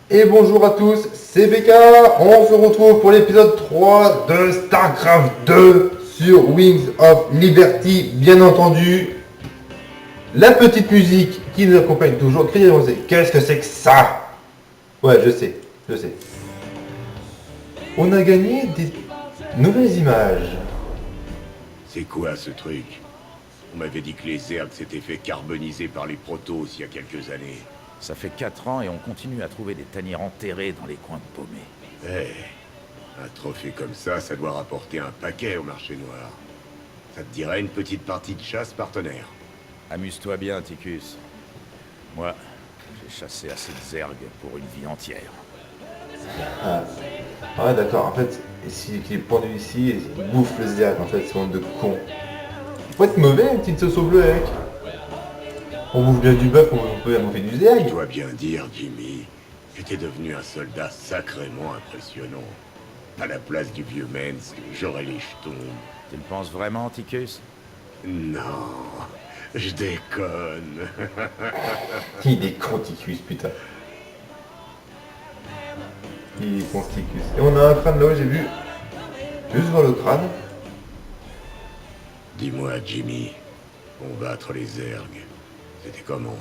Et bonjour à tous, c'est BK, on se retrouve pour l'épisode 3 de StarCraft 2 sur Wings of Liberty, bien entendu. La petite musique qui nous accompagne toujours, Crier Rosé, qu'est-ce que c'est que ça? Ouais, je sais. On a gagné des nouvelles images. C'est quoi ce truc? On m'avait dit que les Zergs s'étaient fait carboniser par les Protoss il y a quelques années. Ça fait 4 ans et on continue à trouver des tanières enterrées dans les coins de paumés. Un trophée comme ça doit rapporter un paquet au marché noir. Ça te dirait une petite partie de chasse partenaire? Amuse-toi bien, Ticus. Moi, j'ai chassé assez de Zerg pour une vie entière. Ah d'accord, en fait, ici, qui est pendu ici, il bouffe le zerg, en fait, c'est monde de con. Faut être mauvais, une petite sauce au bleu avec. On bouffe bien du bœuf, on peut bouffer du Je zerg. dois bien dire, Jimmy, que t'es devenu un soldat sacrément impressionnant. À la place du vieux Mens, j'aurais les jetons. Tu le penses vraiment, Ticus? Non, je déconne. Il est conticus, putain. Il est conticus. Et on a un crâne là-haut, j'ai vu. Juste voir le crâne. Dis-moi, Jimmy, combattre les Zergs, c'était comment?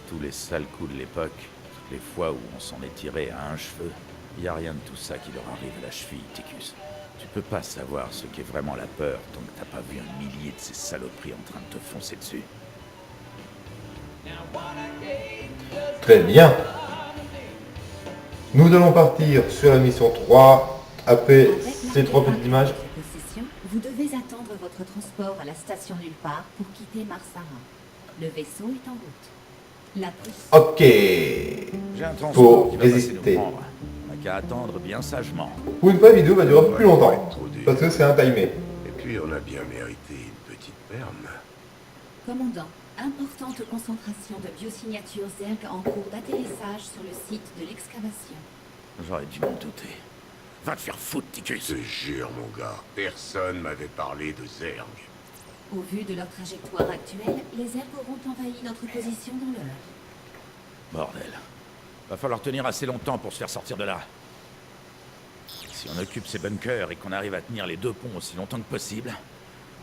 Tous les sales coups de l'époque, toutes les fois où on s'en est tiré à un cheveu, y a rien de tout ça qui leur arrive à la cheville, Ticus. Tu peux pas savoir ce qu'est vraiment la peur tant que t'as pas vu un millier de ces saloperies en train de te foncer dessus. Très bien. Nous allons partir sur la mission 3. Après ces 3 petites images. Vous devez attendre votre transport à la station nulle part pour quitter Marsara. Le vaisseau est en route. La Ok. J'ai un transport Faut qui va passer résister. nous prendre. On n'a qu'à attendre bien sagement. Pour une fois, la vidéo va durer plus longtemps. Trop dur. Parce que c'est un timé. Et puis on a bien mérité une petite perme. Commandant, importante concentration de biosignatures Zerg en cours d'atterrissage sur le site de l'excavation. J'aurais dû m'en douter. Va te faire foutre, Ticus. Je te jure, mon gars, personne m'avait parlé de Zerg. Au vu de leur trajectoire actuelle, les Zerg auront envahi notre position dans l'heure. Bordel. Va falloir tenir assez longtemps pour se faire sortir de là. Si on occupe ces bunkers et qu'on arrive à tenir les 2 ponts aussi longtemps que possible,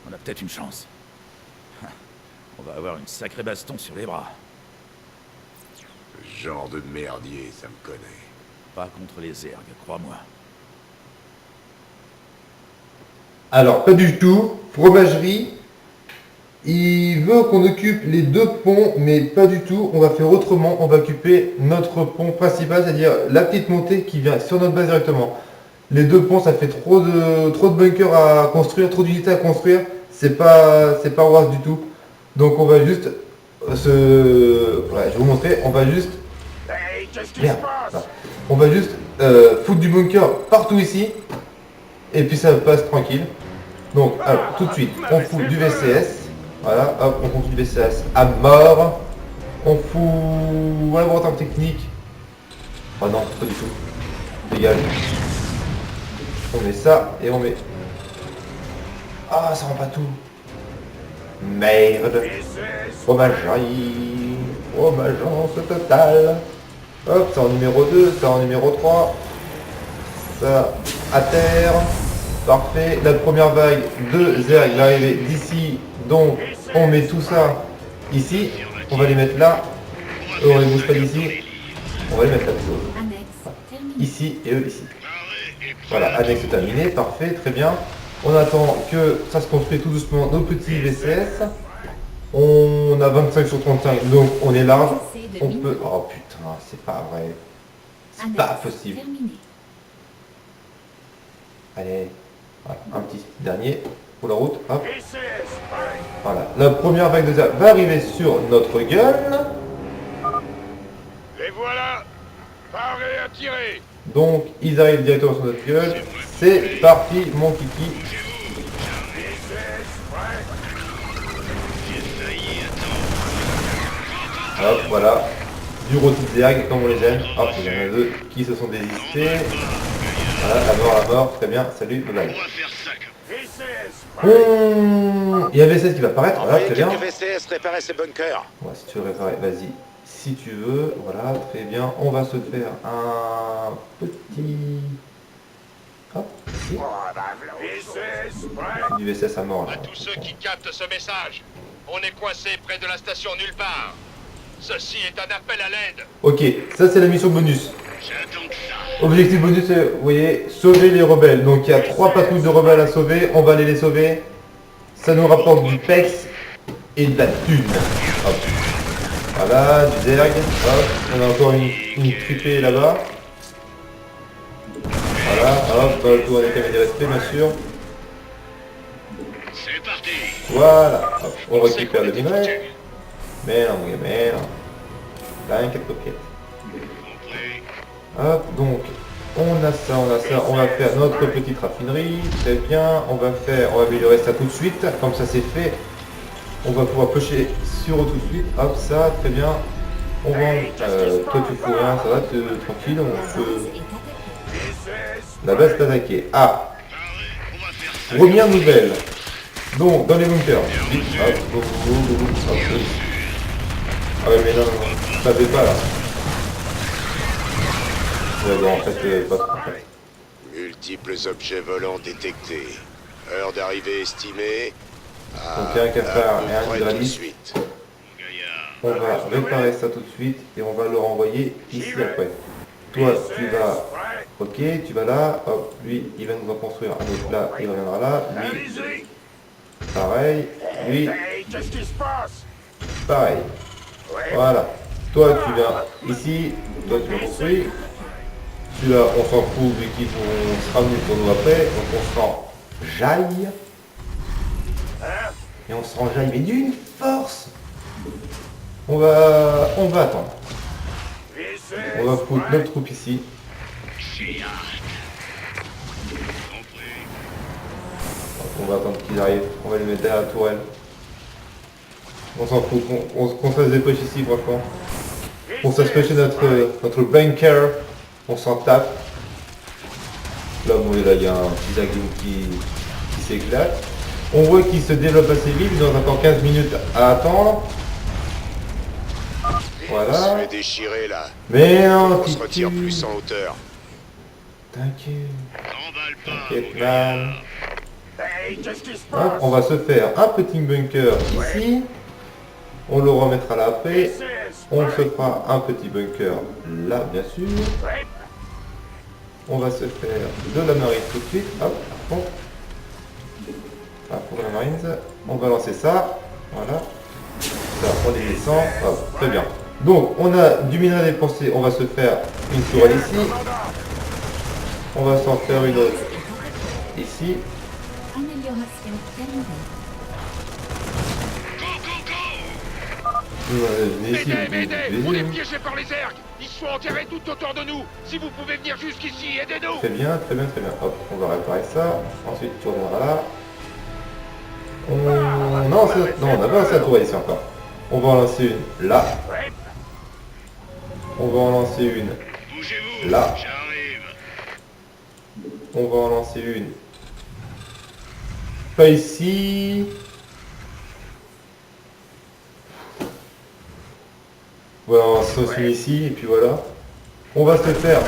on a peut-être une chance. On va avoir une sacrée baston sur les bras. Ce genre de merdier, ça me connaît. Pas contre les Zerg, crois-moi. Alors, pas du tout. Fromagerie. Il veut qu'on occupe les 2 ponts, mais pas du tout. On va faire autrement. On va occuper notre pont principal, c'est-à-dire la petite montée qui vient sur notre base directement. Les 2 ponts, ça fait trop de bunkers à construire, trop d'unités à construire. C'est pas worth du tout. Donc on va juste ouais, je vais vous montrer. On va juste Hey, qu'est-ce qui merde. se passe? On va juste foutre du bunker partout ici. Et puis ça passe tranquille. Donc alors, tout de suite, on fout du VCS. Voilà, hop, on fout du VCS à mort. On fout un laboratoire technique. Oh non, pas du tout. Dégage. On met ça et on met. Ah, ça rend pas tout. Merde. Fromagerie. Fromageance totale. Hop, ça en numéro 2, ça en numéro 3. Ça à terre. Parfait. La première vague de Zerg va arriver d'ici. Donc on met tout ça ici. On va les mettre là. Eux on les bouge pas d'ici. On va les mettre là-dessous. Annexe terminée. Ici et eux ici. Voilà, annexe terminée, parfait, très bien. On attend que ça se construise tout doucement nos petits VCS. On a 25 sur 35, donc on est large. On peut... Oh putain, c'est pas vrai. C'est pas Annexe possible. terminée. Allez, voilà, un petit dernier pour la route. Hop. Voilà, la première vague de ça va arriver sur notre gueule. Les voilà! Parez à tirer! Donc ils arrivent directement sur notre gueule. C'est parti mon kiki. Hop, voilà. Du rôti de Zerg comme on les aime. Hop, il y en a 2 qui se sont désistés. Voilà, la mort, très bien. Salut, bye bye. Il y a VCS qui va apparaître, voilà, très bien. Quelques VCS réparer ces bunkers. Ouais, si tu veux réparer, vas-y. si tu veux. Voilà, très bien. On va se faire un petit... Hop, ici. Du VSS à mort là. À tous ceux qui captent ce message, on est coincé près de la station nulle part. Ceci est un appel à l'aide. Ok, ça c'est la mission bonus. J'attends que ça. Objectif bonus, c'est, vous voyez, sauver les rebelles. Donc il y a 3 patrouilles de rebelles à sauver, on va aller les sauver. Ça nous rapporte du PEX et de la thune. Hop. Voilà, du zerg. Hop. On a encore une tripée là-bas. Voilà, hop, pas le tour avec des respect bien sûr. C'est parti. Voilà, hop. On récupère le minerai. Merde, mon gars, merde. Là, un 4 copies. Hop, donc, on a ça, on va faire notre petite raffinerie, très bien, on va améliorer ça tout de suite, comme ça c'est fait, on va pouvoir pêcher sur eux tout de suite, hop, ça, très bien, on va, toi tu fous rien, ça va, tranquille, la base est attaquée, ah, première nouvelle, donc, dans les bunkers, vite, hop, hop, oui. Ah ouais, mais non, ça fait pas là. Ouais, bon, en fait, pas trop, en fait. Multiples objets volants détectés. Heure d'arrivée estimée. Donc il y a un cafard et un tout de hydraulique. suite. On va réparer ça tout de suite et on va le renvoyer ici après. Toi, tu vas... Ok, tu vas là. Hop, lui, il va nous en construire un autre là. Il reviendra là. Lui, pareil. Lui, pareil. Voilà. Toi, tu viens ici. Toi, tu vas construire. Celui-là, on s'en fout vu qu'il sera venu pour nous après. Donc on s'enjaille. Et on s'enjaille, mais d'une force. On va attendre. On va foutre notre troupe ici. On va attendre qu'ils arrivent. On va les mettre derrière la tourelle. On s'en fout. Qu'on fasse des poches ici, franchement. Pour s'aspêcher notre bunker. On s'en tape. Là, bon, là, il y a un petit Zaglin qui s'éclate. On voit qu'il se développe assez vite. Il nous reste encore 15 minutes à attendre. On se Voilà. fait déchirer là. Mais non, On se retire plus en hauteur. T'inquiète, man. Hop, on va se faire un petit bunker ici. On le remettra là après. On se fera un petit bunker là, bien sûr. On va se faire de la marine tout de suite. Hop, bon. Ah, pour la marine, on va lancer ça. Voilà. Ça, on les descend. Hop, très bien. Donc, on a du minerai dépensé. On va se faire une tourelle ici. On va s'en faire une autre ici. Amélioration terminée. On est piégés par les ergs. Ils sont enterrés tout autour de nous. Si vous pouvez venir jusqu'ici, aidez-nous. Très bien, très bien, très bien. Hop, on va réparer ça. Ensuite, tu reviendras là. Non, on n'a pas lancé la tourelle ici encore. On va en lancer une là. On va en lancer une là. On va en lancer une pas ici. Voilà, on va se lancer une ici et puis voilà. On va se faire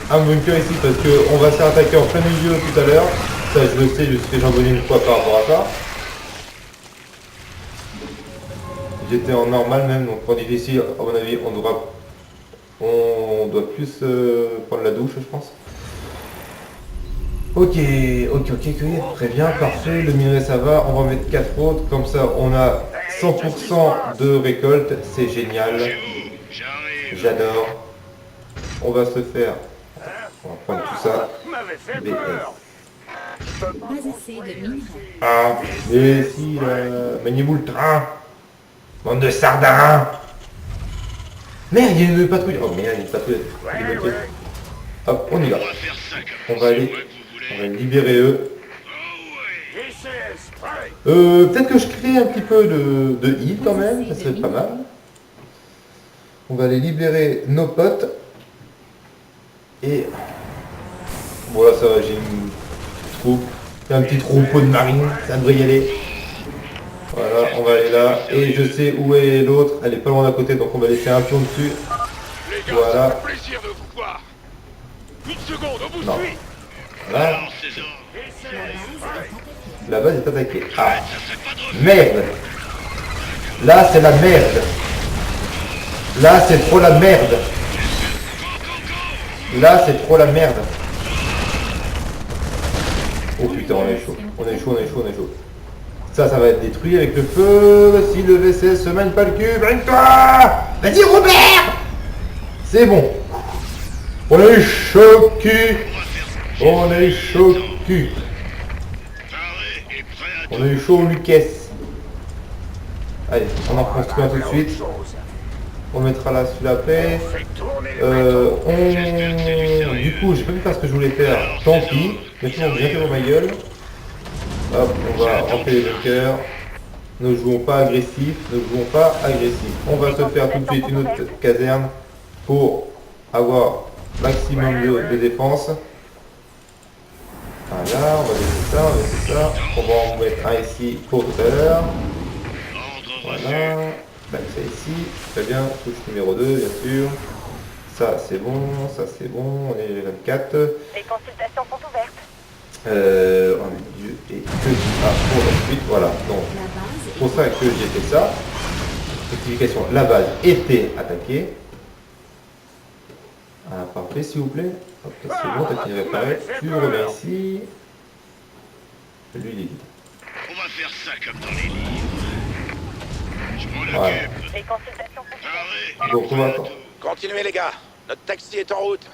un bunker ici parce qu'on va se faire attaquer en plein milieu tout à l'heure. Ça je le sais, je me suis fait jambonner une fois par rapport à ça. J'étais en normal même, donc pour difficile, à mon avis, on doit plus prendre la douche, je pense. Ok, très bien, parfait, le minerai ça va, on va mettre 4 autres, comme ça on a 100% de récolte, c'est génial, j'adore. On va se faire, on va prendre tout ça, BS. Pas assez de minerais. Ah, mais si, là, maniez-vous le train, bande de sardins. Merde, il y a une patrouille, oh merde, il y a une patrouille, il est bloqué. Hop, on y va, on va libérer eux. Peut-être que je crée un petit peu de heal quand même, ça serait pas mal. On va aller libérer nos potes. Et voilà, ça va, j'ai une troupe. Un petit troupeau de marine, ça devrait y aller. Voilà, on va aller là. Et je sais où est l'autre. Elle est pas loin d'à côté, donc on va laisser un pion dessus. Les gars, Voilà. ça fait plaisir de vous voir. Une seconde, on vous Non. suit. Voilà. La base est attaquée. La base est attaquée. Ah. Merde. Là, c'est la merde. Là, c'est trop la merde. Là, c'est trop la merde. Oh putain, on est chaud. On est chaud, on est chaud, on est chaud. Ça va être détruit avec le feu. Si le VCS se mène pas le cul, baigne-toi. Vas-y, Robert. C'est bon. On est chaud cul. On est chaud cul. On a eu chaud au Lucas. Allez, on en construit un tout de suite. On mettra là celui-là après. Du coup, j'ai pas pu faire ce que je voulais faire. Tant pis. Maintenant, bien fait pour ma gueule. Hop, on va remplir les bunkers. Ne jouons pas agressif. Ne jouons pas agressif. On va se faire tout de suite une autre caserne pour avoir maximum de défense. Voilà, on va laisser ça, on va laisser ça. On va en mettre un ici pour tout à l'heure. Voilà. Tac, ça ici. Très bien. Touche numéro 2, bien sûr. Ça, c'est bon. Ça, c'est bon. On est 24. Les consultations sont ouvertes. Oh mon Dieu. Et que pour la suite. Voilà. Donc, La base c'est pour ça que j'ai fait ça. Rectification. La base était attaquée. Ah, parfait, s'il vous plaît. Ok, c'est bon, t'as fini réparer. Tu reviens ici. Lui, il est vide. On va faire ça comme dans les livres. Je m'en Voilà. occupe. Les consultations sont ouvertes. Arrête. Donc, on va attendre. Continuez les gars, notre taxi est en route.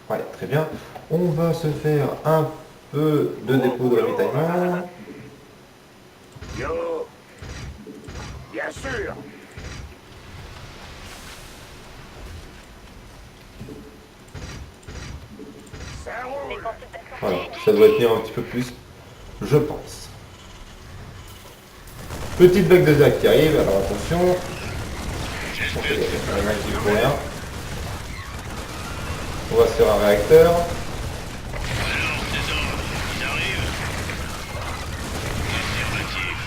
Ouais, très bien. On va se faire un peu de dépôt de ravitaillement. Yo. Bien sûr. Ça Les roule. consultations Voilà, ça doit tenir un petit peu plus, je pense. Petite vague de Zach qui arrive, alors attention. On fait un mec qui fait rien. On va se faire un réacteur. Alors, ces hommes, ils arrivent. Affirmatif.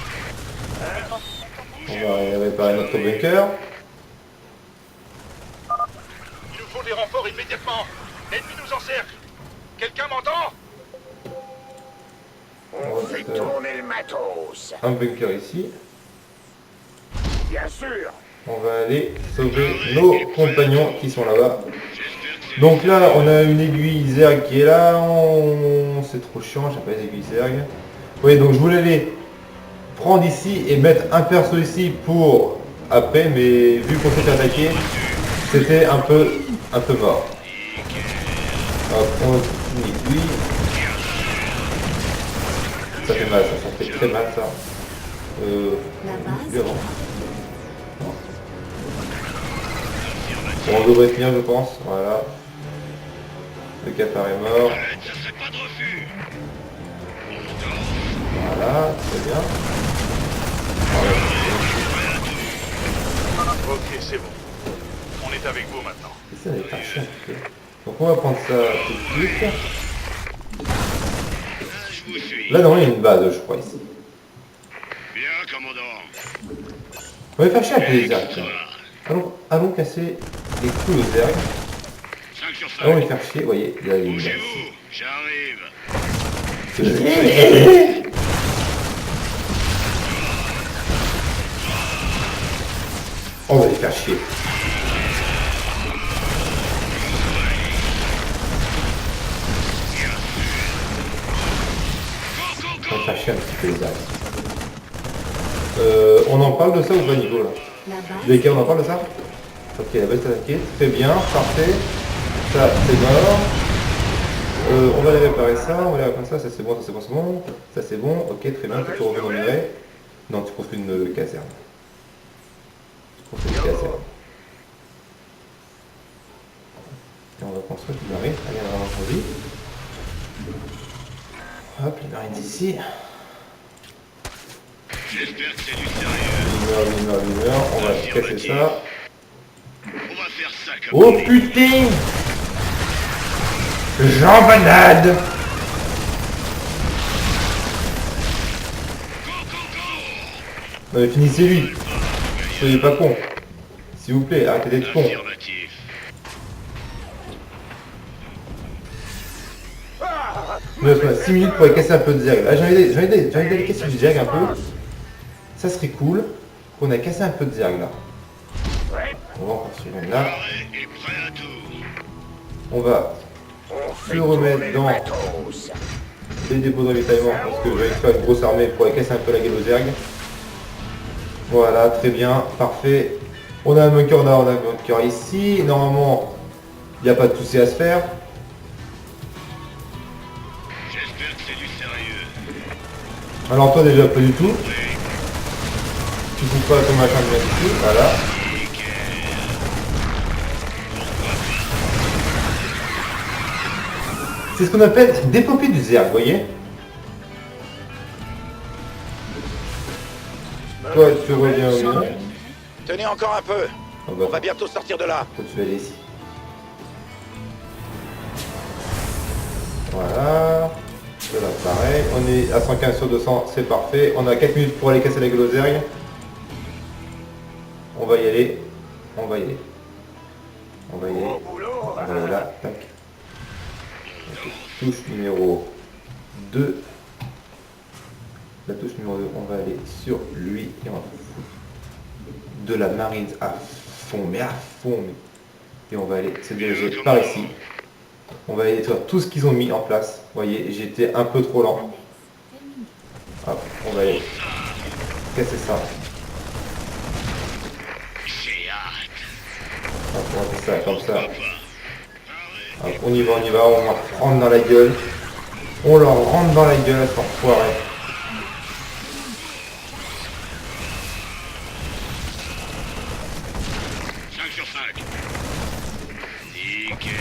On va réparer notre bunker. Il nous faut des renforts immédiatement. L'ennemi nous encercle. Quelqu'un m'entend? On va se faire le matos. un bunker ici. Bien sûr. On va aller sauver nos compagnons qui sont là-bas. Donc là, on a une aiguille Zerg qui est là. C'est trop chiant, j'ai pas les aiguilles Zerg. Oui, donc je voulais les prendre ici et mettre un perso ici pour après, mais vu qu'on s'est fait attaquer, c'était un peu mort. Hop, on finit lui. Ça fait mal, ça fait très mal ça. La base Violent. Bon, on devrait tenir, je pense. Voilà. Le cafard est mort. Ça serait pas de refus. Voilà, très bien. Ok, c'est bon. On est avec vous maintenant. Et ça, n'est pas chiant. Ok. Donc on va prendre ça tout de suite. Je vous suis. Là, non, il y a une base, je crois, ici. Bien, commandant. On va faire chier un peu les Zergs. tiens. Allons casser les couilles aux Zergs. 5 sur 5. Allons les faire chier. Vous voyez, il y a une base ici. Bougez-vous. J'arrive. On va les faire chier. On va faire chier un petit peu les Zergs. On en parle de ça ou pas, niveau là? La base Les gars, on en parle de ça? Ok, la base est attaquée. Très bien, parfait. Ça, c'est mort. On va aller réparer ça, on va aller réparer ça, ça c'est bon, ça c'est bon, c'est bon. Ça c'est bon, ok, très bien, tu reviens en minerai. Non, tu construis une caserne. Tu construis une caserne. Et on va construire une marine. Allez, on va construire. Hop, les marines ici. J'espère que c'est du sérieux. Mineur, on va casser ça. On va faire ça comme Oh dans les putain! Jean Banade! Non mais finissez-lui. Soyez pas con. S'il vous plaît, arrêtez d'être con. Affirmatif. Il nous reste 6 minutes pour aller casser un peu de zerg. Là, j'ai envie d'aller casser du zerg un peu. Ça serait cool qu'on a cassé un peu de zerg là. On va encore sur une là. Et prêt à tout. On va se remettre dans les dépôts de ravitaillement parce que je vais faire une grosse armée pour aller casser un peu la gueule aux zerg. Voilà, très bien, parfait. On a un bunker là, on a un bunker ici. Normalement, il n'y a pas de souci à se faire. J'espère que c'est du sérieux. Alors toi déjà pas du tout. Tu fous pas ton machin de ici, voilà. C'est ce qu'on appelle dépoper du zerg, vous voyez. Toi tu reviens au bien. Tenez encore un peu. Ah bah, On va bientôt sortir de là. toi tu vas aller ici. Voilà. Là pareil. On est à 115 sur 200, c'est parfait. On a 4 minutes pour aller casser la gueule aux zerg. On va y aller. On va y aller. On va y aller. On va y aller là. Tac. Ok. Touche numéro 2. La touche numéro 2, on va aller sur lui et on va foutre de la marine à fond, mais à fond. Et on va aller se diriger par ici. On va aller détruire tout ce qu'ils ont mis en place. Vous voyez, j'étais un peu trop lent. Hop, on va aller casser ça. J'ai hâte. Hop, on va faire ça comme ça. Hop, on y va, on va prendre dans la gueule. On leur rentre dans la gueule, sans foirer. Sur 5. Nickel.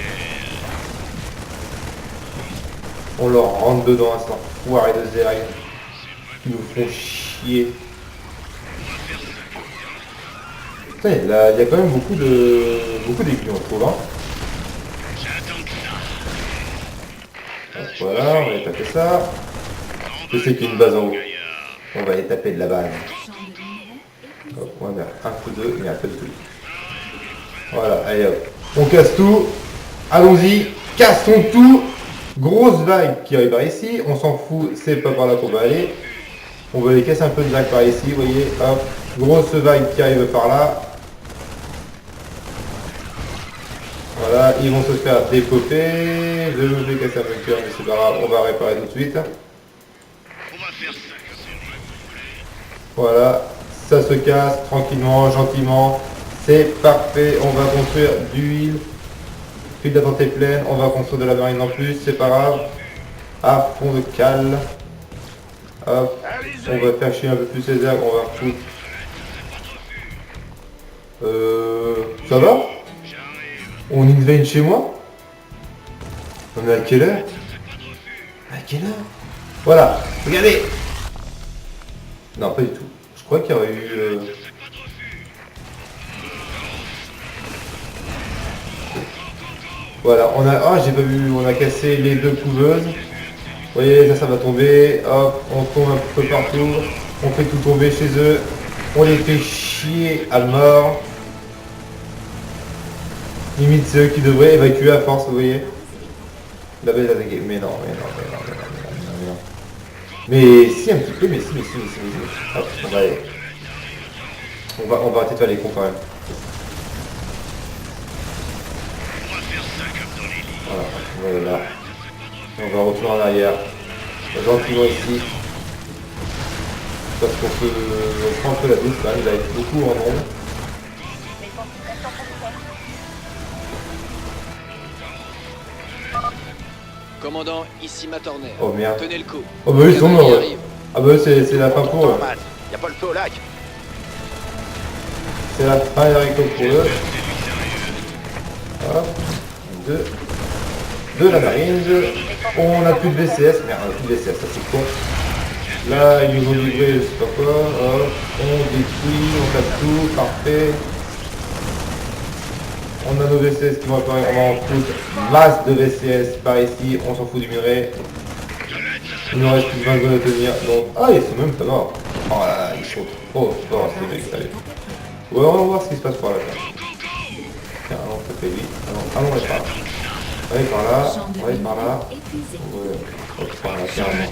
On leur rentre dedans, sans foirer de zerg. Qui nous font chier. Putain, il y a quand même beaucoup d'écus, on trouve. Hein. J'attends que ça. Donc, voilà, on va aller taper ça. Je sais qu'il y a une base en haut. On va aller taper de la base. Hop, on va mettre un coup d'eux, mais un peu de tout. Voilà, allez hop. On casse tout. Allons-y. Cassons tout. Grosse vague qui arrive par ici. On s'en fout, c'est pas par là qu'on va aller. On va aller casser un peu de vague par ici, vous voyez. Hop. Grosse vague qui arrive par là. Voilà, ils vont se faire dépoper. Je vais casser un bunker, mais c'est pas grave, on va réparer tout de suite. On va faire ça comme ça. Voilà, ça se casse tranquillement, gentiment. C'est parfait, on va construire du huile. File d'attente est pleine, on va construire de la marine en plus, c'est pas grave. À fond de cale. Hop, on va faire chier un peu plus les zergs, on va foutre. Ça va? On invade chez moi? On est à quelle heure? À quelle heure? Voilà, regardez! Non, pas du tout. Je crois qu'il y aurait eu... Voilà, on a... Ah, j'ai pas vu, on a cassé les deux couveuses. Vous voyez, ça va tomber. Hop, on tombe un peu partout. On fait tout tomber chez eux. On les fait chier à mort. Limite, c'est eux qui devraient évacuer à force, vous voyez. La belle attaquée. Mais non, mais non, mais non, mais non, mais non, mais non. Mais si, un petit peu, mais si. Hop, on va aller. On va arrêter de faire les cons quand même. Voilà, on va aller là. Et on va retourner en arrière. Gentiment ici. Parce qu'on peut... On prend un peu la douce quand même, il va être beaucoup en nombre. Les consultations sont ouvertes. Commandant, ici Matorner. Oh merde. Tenez le coup. Oh bah ils sont morts. Cavalier arrive. Ah bah c'est la fin pour eux. Y a pas le feu au lac. C'est la fin direct pour eux. Hop. De la marine. On n'a plus de VCS. Merde, on n'a plus de VCS, ça c'est con. Là, ils nous ont livré je sais pas quoi. Hop. On détruit, on casse tout. Parfait. On a nos VCS qui vont apparaître. On va en foutre masse de VCS par ici. On s'en fout du minerai. Il nous reste plus de 20 zones à tenir. Donc... Ah, ils sont même pas morts. Oh là là, ils sont trop forts ces mecs, allez. Ouais, on va voir ce qui se passe par là. Tiens, allons, ça fait vite. Allons, on va par là. Allez, par là, allez, par là. Ouais, on va par là, carrément.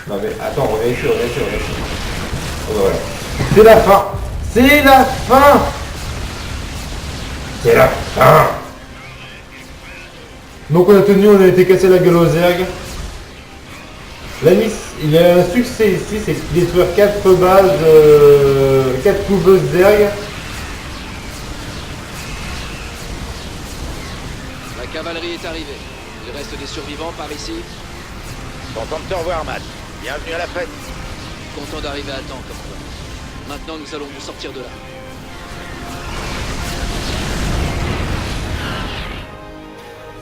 Non mais attends, on reviens ici. Oh, bah, voilà. C'est la fin. C'est la fin. C'est la fin. Donc on a tenu, on a été cassé la gueule aux zergs. La miss, il y a un succès ici, c'est détruire 4 bases, 4 couveuses zerg. La cavalerie est arrivée. Il reste des survivants par ici. Content de te revoir, Matt. Bienvenue à la fête. Content d'arriver à temps, commandant. Maintenant, nous allons vous sortir de là.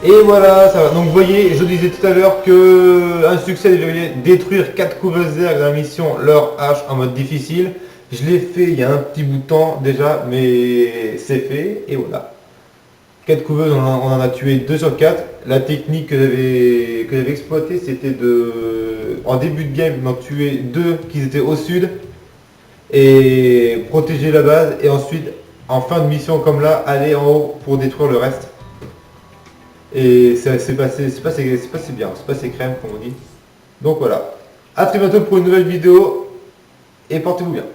Et voilà, ça va. Donc vous voyez, je disais tout à l'heure que un succès de détruire 4 couveuses zerg dans la mission leur hache en mode difficile. Je l'ai fait il y a un petit bout de temps déjà, mais c'est fait, et voilà. 4 couveuses, on en a tué 2 sur 4. La technique que j'avais exploitée, c'était en début de game, d'en tuer 2 qui étaient au sud, et protéger la base, et ensuite, en fin de mission comme là, aller en haut pour détruire le reste. Et c'est passé bien, c'est passé crème comme on dit. Donc voilà. A très bientôt pour une nouvelle vidéo et portez-vous bien.